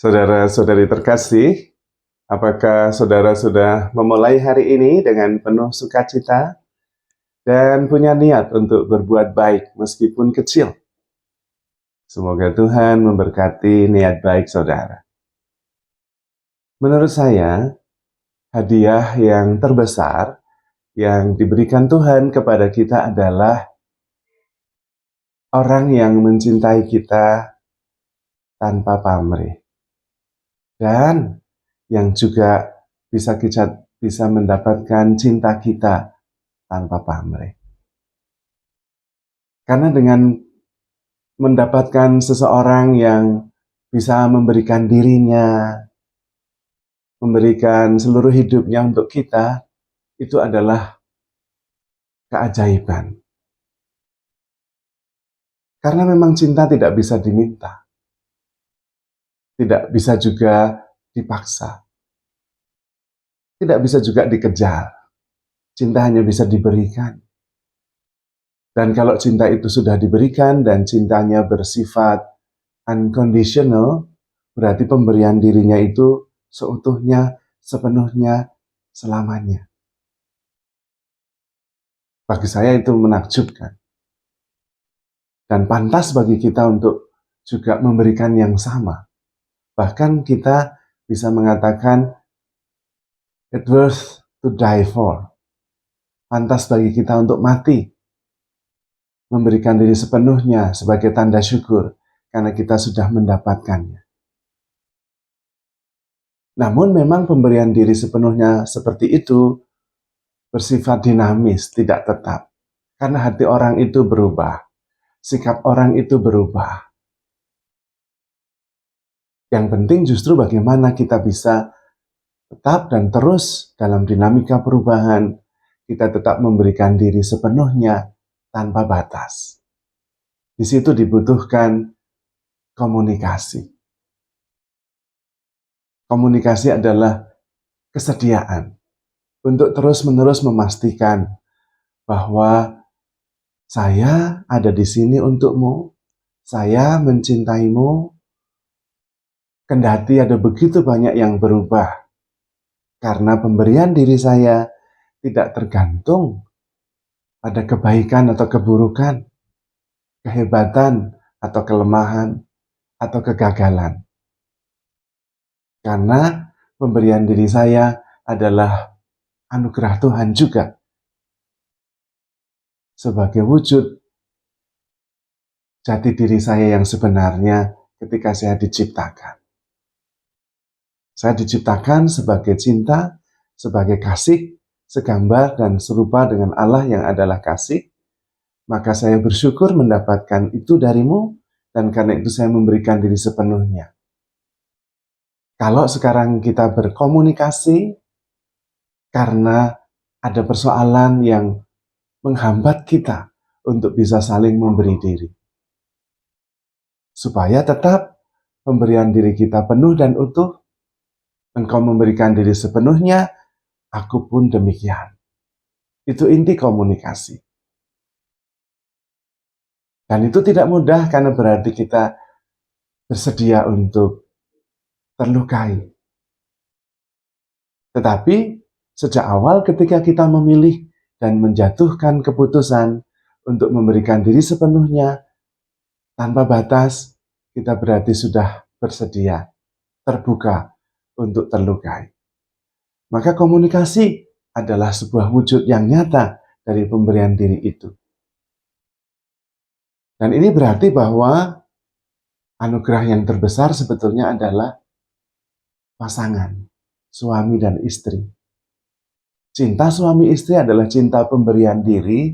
Saudara-saudari terkasih, apakah saudara sudah memulai hari ini dengan penuh sukacita dan punya niat untuk berbuat baik meskipun kecil? Semoga Tuhan memberkati niat baik saudara. Menurut saya, hadiah yang terbesar yang diberikan Tuhan kepada kita adalah orang yang mencintai kita tanpa pamrih. Dan yang juga bisa mendapatkan cinta kita tanpa pamrih. Karena dengan mendapatkan seseorang yang bisa memberikan dirinya, memberikan seluruh hidupnya untuk kita, itu adalah keajaiban. Karena memang cinta tidak bisa diminta, tidak bisa juga dipaksa, tidak bisa juga dikejar. Cinta hanya bisa diberikan. Dan kalau cinta itu sudah diberikan dan cintanya bersifat unconditional, berarti pemberian dirinya itu seutuhnya, sepenuhnya, selamanya. Bagi saya itu menakjubkan. Dan pantas bagi kita untuk juga memberikan yang sama. Bahkan kita bisa mengatakan, it worth to die for. Pantas bagi kita untuk mati, memberikan diri sepenuhnya sebagai tanda syukur karena kita sudah mendapatkannya. Namun memang pemberian diri sepenuhnya seperti itu bersifat dinamis, tidak tetap. Karena hati orang itu berubah, sikap orang itu berubah. Yang penting justru bagaimana kita bisa tetap dan terus dalam dinamika perubahan, kita tetap memberikan diri sepenuhnya tanpa batas. Di situ dibutuhkan komunikasi. Komunikasi adalah kesediaan untuk terus-menerus memastikan bahwa saya ada di sini untukmu, saya mencintaimu, kendati ada begitu banyak yang berubah. Karena pemberian diri saya tidak tergantung pada kebaikan atau keburukan, kehebatan atau kelemahan, atau kegagalan. Karena pemberian diri saya adalah anugerah Tuhan juga. Sebagai wujud jati diri saya yang sebenarnya ketika saya diciptakan. Saya diciptakan sebagai cinta, sebagai kasih, segambar dan serupa dengan Allah yang adalah kasih. Maka saya bersyukur mendapatkan itu darimu, dan karena itu saya memberikan diri sepenuhnya. Kalau sekarang kita berkomunikasi, karena ada persoalan yang menghambat kita untuk bisa saling memberi diri. Supaya tetap pemberian diri kita penuh dan utuh, engkau memberikan diri sepenuhnya, aku pun demikian. Itu inti komunikasi. Dan itu tidak mudah karena berarti kita bersedia untuk terlukai. Tetapi sejak awal ketika kita memilih dan menjatuhkan keputusan untuk memberikan diri sepenuhnya tanpa batas, kita berarti sudah bersedia, terbuka untuk terlukai. Maka komunikasi adalah sebuah wujud yang nyata dari pemberian diri itu. Dan ini berarti bahwa anugerah yang terbesar sebetulnya adalah pasangan, suami dan istri. Cinta suami istri adalah cinta pemberian diri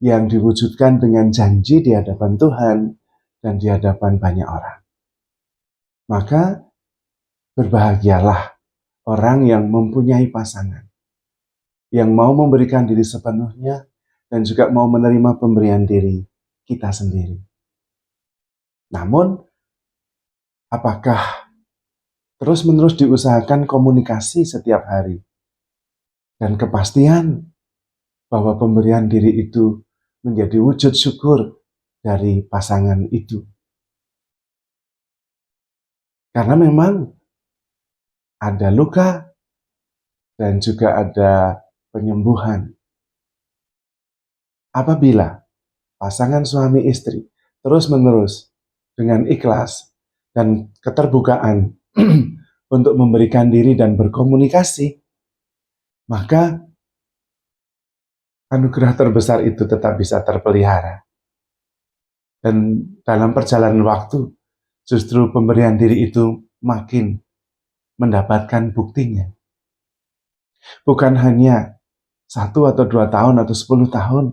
yang diwujudkan dengan janji di hadapan Tuhan dan di hadapan banyak orang. Maka berbahagialah orang yang mempunyai pasangan, yang mau memberikan diri sepenuhnya dan juga mau menerima pemberian diri kita sendiri. Namun, apakah terus-menerus diusahakan komunikasi setiap hari dan kepastian bahwa pemberian diri itu menjadi wujud syukur dari pasangan itu? Karena memang ada luka dan juga ada penyembuhan. Apabila pasangan suami istri terus-menerus dengan ikhlas dan keterbukaan untuk memberikan diri dan berkomunikasi, maka anugerah terbesar itu tetap bisa terpelihara. Dan dalam perjalanan waktu, justru pemberian diri itu makin mendapatkan buktinya. Bukan hanya 1 atau 2 tahun atau 10 tahun,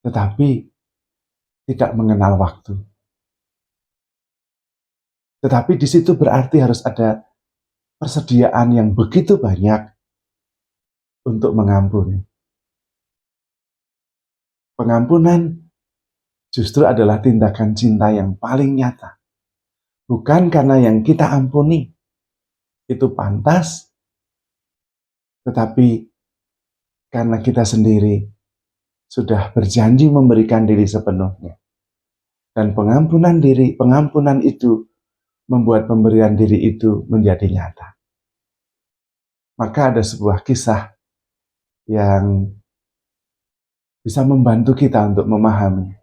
tetapi tidak mengenal waktu. Tetapi di situ berarti harus ada persediaan yang begitu banyak untuk mengampuni. Pengampunan justru adalah tindakan cinta yang paling nyata. Bukan karena yang kita ampuni itu pantas, tetapi karena kita sendiri sudah berjanji memberikan diri sepenuhnya. Dan pengampunan itu membuat pemberian diri itu menjadi nyata. Maka ada sebuah kisah yang bisa membantu kita untuk memahami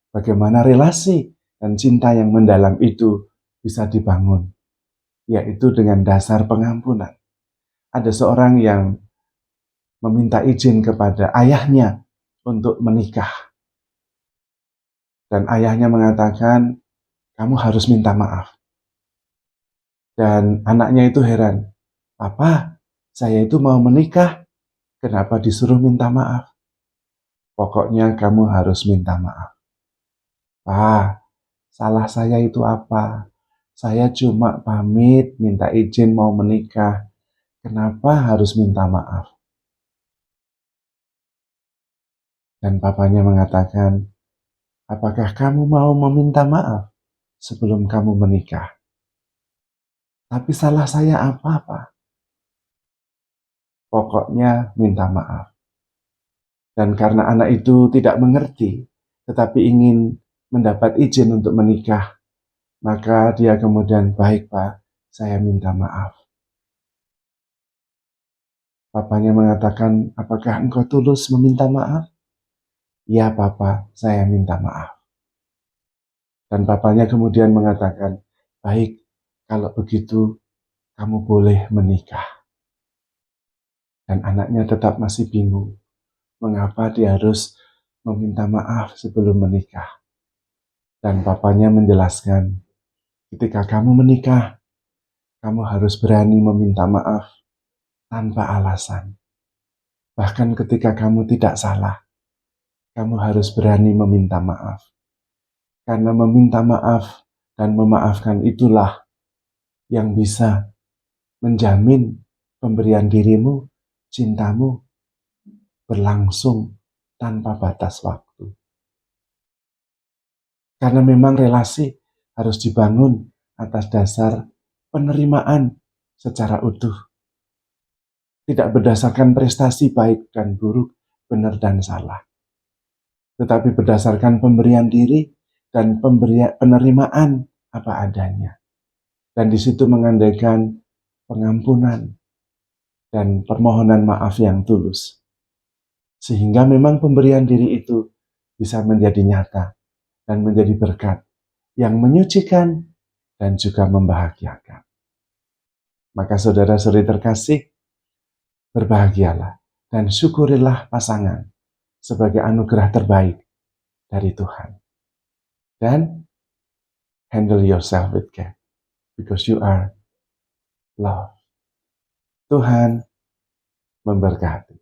bagaimana relasi dan cinta yang mendalam itu bisa dibangun, yaitu dengan dasar pengampunan. Ada seorang yang meminta izin kepada ayahnya untuk menikah. Dan ayahnya mengatakan, kamu harus minta maaf. Dan anaknya itu heran, Papa, saya itu mau menikah, kenapa disuruh minta maaf? Pokoknya kamu harus minta maaf. Pak, salah saya itu apa? Saya cuma pamit, minta izin mau menikah. Kenapa harus minta maaf? Dan papanya mengatakan, apakah kamu mau meminta maaf sebelum kamu menikah? Tapi salah saya apa, Pak? Pokoknya minta maaf. Dan karena anak itu tidak mengerti, tetapi ingin mendapat izin untuk menikah, maka dia kemudian, baik Pak, saya minta maaf. Papanya mengatakan, apakah engkau tulus meminta maaf? Ya Papa, saya minta maaf. Dan papanya kemudian mengatakan, baik, kalau begitu kamu boleh menikah. Dan anaknya tetap masih bingung, mengapa dia harus meminta maaf sebelum menikah. Dan papanya menjelaskan, ketika kamu menikah, kamu harus berani meminta maaf tanpa alasan. Bahkan ketika kamu tidak salah, kamu harus berani meminta maaf. Karena meminta maaf dan memaafkan itulah yang bisa menjamin pemberian dirimu, cintamu berlangsung tanpa batas waktu. Karena memang relasi harus dibangun atas dasar penerimaan secara utuh. Tidak berdasarkan prestasi baik dan buruk, benar dan salah. Tetapi berdasarkan pemberian diri dan penerimaan apa adanya. Dan di situ mengandaikan pengampunan dan permohonan maaf yang tulus. Sehingga memang pemberian diri itu bisa menjadi nyata dan menjadi berkat yang menyucikan dan juga membahagiakan. Maka saudara-saudari terkasih, berbahagialah dan syukurilah pasangan sebagai anugerah terbaik dari Tuhan. Dan handle yourself with care because you are love. Tuhan memberkati.